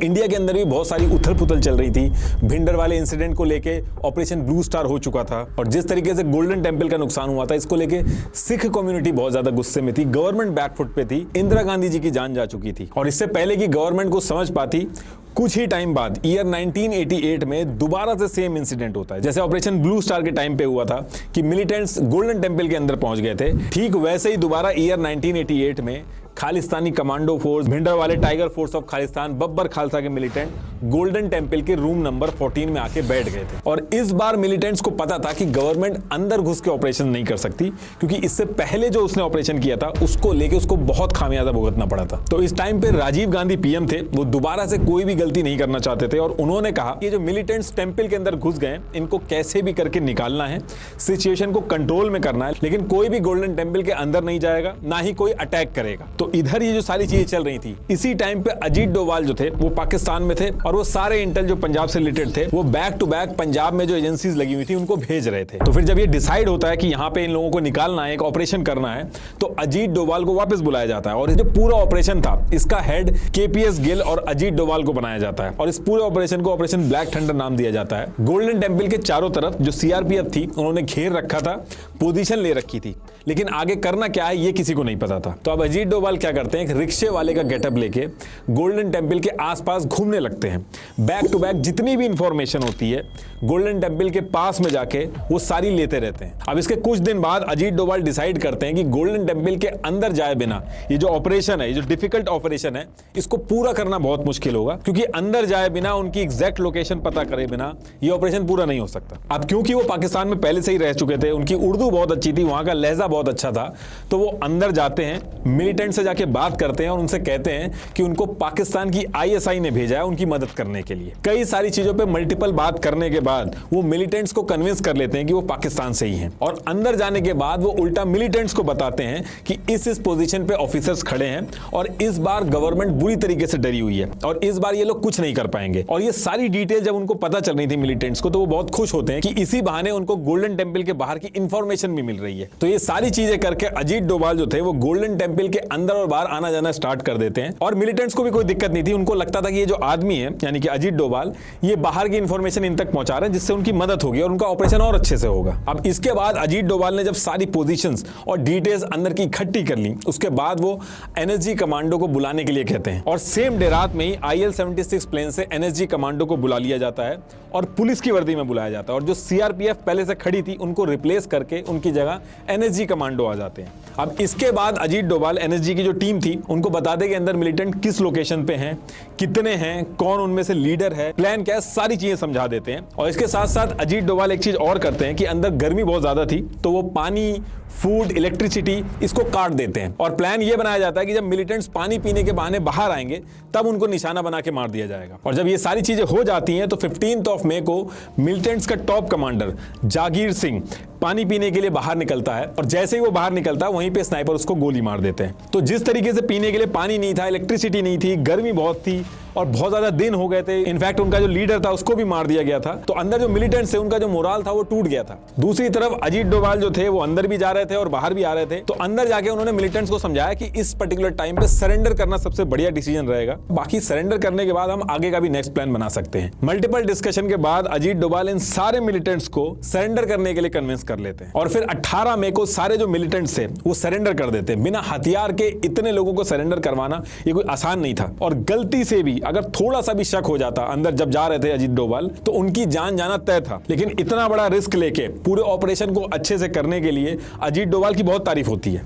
India के अंदर भी बहुत सारी उथल पुथल चल रही थी। भिंडर वाले इंसिडेंट को लेके ऑपरेशन ब्लू स्टार हो चुका था और जिस तरीके से गोल्डन टेम्पल का नुकसान हुआ था, इसको लेके सिख कम्युनिटी बहुत ज्यादा गुस्से में थी। गवर्नमेंट बैकफुट पे थी। इंदिरा गांधी जी की जान जा चुकी थी और इससे पहले कि गवर्नमेंट को समझ पाती, कुछ ही टाइम बाद ईयर 1988 में दोबारा से सेम इंसिडेंट होता है। जैसे ऑपरेशन ब्लू स्टार के टाइम पे हुआ था कि मिलिटेंट्स गोल्डन टेम्पल के अंदर पहुंच गए थे, ठीक वैसे ही दोबारा ईयर 1988 में खालिस्तानी कमांडो फोर्स, भिंडर वाले tiger force of Khalistan, Babbar Khalsa के मिलिटेंट गोल्डन टेम्पल के रूम नंबर 14 में आके बैठ गए थे। और इस बार मिलिटेंट्स को पता था कि गवर्नमेंट अंदर घुस के ऑपरेशन नहीं कर सकती, क्योंकि इससे पहले जो उसने ऑपरेशन किया था उसको लेके उसको बहुत खामियाजा भुगतना पड़ा था। तो इस टाइम पे राजीव गांधी पीएम थे, वो दोबारा से कोई भी गलती नहीं करना चाहते थे और उन्होंने कहा कि जो मिलिटेंट्स टेम्पल के अंदर घुस गए, इनको कैसे भी करके निकालना है, सिचुएशन को कंट्रोल में करना है, लेकिन कोई भी गोल्डन टेम्पल के अंदर नहीं जाएगा, ना ही कोई अटैक करेगा। तो इधर ये जो सारी चीजें चल रही थी, इसी टाइम पे अजीत डोभाल जो थे वो पाकिस्तान में थे और वो सारे इंटेल जो पंजाब से रिलेटेड थे वो बैक टू बैक पंजाब में जो एजेंसीज लगी हुई थी उनको भेज रहे थे। तो फिर जब ये डिसाइड होता है कि यहाँ पे इन लोगों को निकालना है, एक ऑपरेशन करना है, तो अजीत डोभाल को वापस बुलाया जाता है और जो पूरा ऑपरेशन था इसका हेड केपीएस गिल और अजीत डोभाल को बनाया जाता है और इस पूरे ऑपरेशन को ऑपरेशन ब्लैक थंडर नाम दिया जाता है। गोल्डन टेम्पल के चारों तरफ जो सीआरपीएफ थी उन्होंने घेर रखा था, पोजीशन ले रखी थी, लेकिन आगे करना क्या है ये किसी को नहीं पता था। तो अब अजीत डोभाल क्या करते हैं, एक रिक्शे वाले का गेटअप लेके गोल्डन टेम्पल के आसपास घूमने लगते हैं। बैक टू बैक जितनी भी इंफॉर्मेशन होती है गोल्डन टेम्पल के पास में जाके वो सारी लेते रहते हैं। अब इसके कुछ दिन बाद अजीत डोभाल डिसाइड करते हैं कि गोल्डन टेम्पल के अंदर जाए बिना ये जो ऑपरेशन है, ये जो डिफिकल्ट ऑपरेशन है, इसको पूरा करना बहुत मुश्किल होगा, क्योंकि अंदर जाए बिना, उनकी एग्जैक्ट लोकेशन पता करे बिना ये ऑपरेशन पूरा नहीं हो सकता। अब क्योंकि वो पाकिस्तान में पहले से ही रह चुके थे, उनकी उर्दू बहुत अच्छी थी, वहां का लहजा बहुत अच्छा था, तो वो अंदर जाते हैं, मिलिटेंट से जाके बात करते हैं और उनसे कहते हैं कि उनको पाकिस्तान की आईएसआई ने भेजा है उनकी मदद करने के लिए। कई सारी चीजों पे मल्टीपल बात करने के बाद वो मिलिटेंट्स को कन्विंस कर लेते हैं कि वो पाकिस्तान से ही हैं और अंदर जाने के बाद वो उल्टा मिलिटेंट्स को बताते हैं कि इस पोजीशन पे ऑफिसर्स खड़े हैं और इस बार गवर्नमेंट बुरी तरीके से डरी हुई है और इस बार ये लोग कुछ नहीं कर पाएंगे। और ये सारी डिटेल जब उनको पता चल रही थी मिलिटेंट्स को, तो वो बहुत खुश होते हैं कि इसी बहाने उनको गोल्डन टेम्पल के बाहर की इंफॉर्मेशन भी मिल रही है। तो ये सारी चीजें करके अजीत डोभाल जो थे वो गोल्डन टेम्पल के अंदर और बाहर आना जाना स्टार्ट कर देते हैं और मिलिटेंट्स को भी कोई दिक्कत नहीं थी। उनको लगता था कि ये जो आदमी है यानी कि अजीत डोभाल, ये बाहर की इंफॉर्मेशन इन तक पहुंचा रहे हैं जिससे उनकी मदद होगी और उनका ऑपरेशन और अच्छे से होगा। अब इसके बाद अजीत डोभाल ने जब सारी पोजीशंस और डिटेल्स अंदर की इकट्ठी कर ली, उसके बाद वो एनएसजी कमांडो को बुलाने के लिए कहते हैं और सेम डे रात में ही IL-76 प्लेन से एनएसजी कमांडो को बुला लिया जाता है और पुलिस की वर्दी में बुलाया जाता है और जो सीआरपीएफ पहले से खड़ी थी उनको रिप्लेस करके उनकी जगह एनएसजी कमांडो आ जाते हैं। अब इसके बाद अजीत डोभाल एनएसजी की जो टीम थी उनको बता दे कि अंदर मिलिटेंट किस लोकेशन पे हैं, कितने हैं, कौन उनमें से लीडर है, प्लान क्या है, सारी चीजें समझा देते हैं। और इसके साथ साथ अजीत डोभाल एक चीज और करते हैं कि अंदर गर्मी बहुत ज्यादा थी तो वो पानी, फूड, इलेक्ट्रिसिटी इसको काट देते हैं और प्लान ये बनाया जाता है कि जब मिलिटेंट्स पानी पीने के बहाने बाहर आएंगे तब उनको निशाना बना के मार दिया जाएगा। और जब ये सारी चीजें हो जाती हैं तो 15 मई को मिलिटेंट्स का टॉप कमांडर जागीर सिंह पानी पीने के लिए बाहर निकलता है और जैसे ही वो बाहर निकलता है वहीं पे स्नाइपर उसको गोली मार देते हैं। तो जिस तरीके से पीने के लिए पानी नहीं था, इलेक्ट्रिसिटी नहीं थी, गर्मी बहुत थी और बहुत ज्यादा दिन हो गए थे, इनफैक्ट उनका जो लीडर था उसको भी मार दिया गया था, तो अंदर जो मिलिटेंट्स थे उनका जो मोराल था वो टूट गया था। दूसरी तरफ अजीत डोभाल जो थे वो अंदर भी जा रहे थे और बाहर भी आ रहे थे, तो अंदर जाके उन्होंने मिलिटेंट्स को समझाया कि इस पर्टिकुलर टाइम पे सरेंडर करना सबसे बढ़िया डिसीजन रहेगा, बाकी सरेंडर करने के बाद हम आगे का भी नेक्स्ट प्लान बना सकते हैं। मल्टीपल डिस्कशन के बाद अजीत डोभाल इन सारे मिलिटेंट्स को सरेंडर करने के लिए कन्विंस कर लेते हैं और फिर 18 मई को सारे जो मिलिटेंट्स थे वो सरेंडर कर देते हैं। बिना हथियार के इतने लोगों को सरेंडर करवाना ये कोई आसान नहीं था और गलती से भी अगर थोड़ा सा भी शक हो जाता अंदर जब जा रहे थे अजीत डोभाल तो उनकी जान जाना तय था। लेकिन इतना बड़ा रिस्क लेके पूरे ऑपरेशन को अच्छे से करने के लिए अजीत डोभाल की बहुत तारीफ होती है।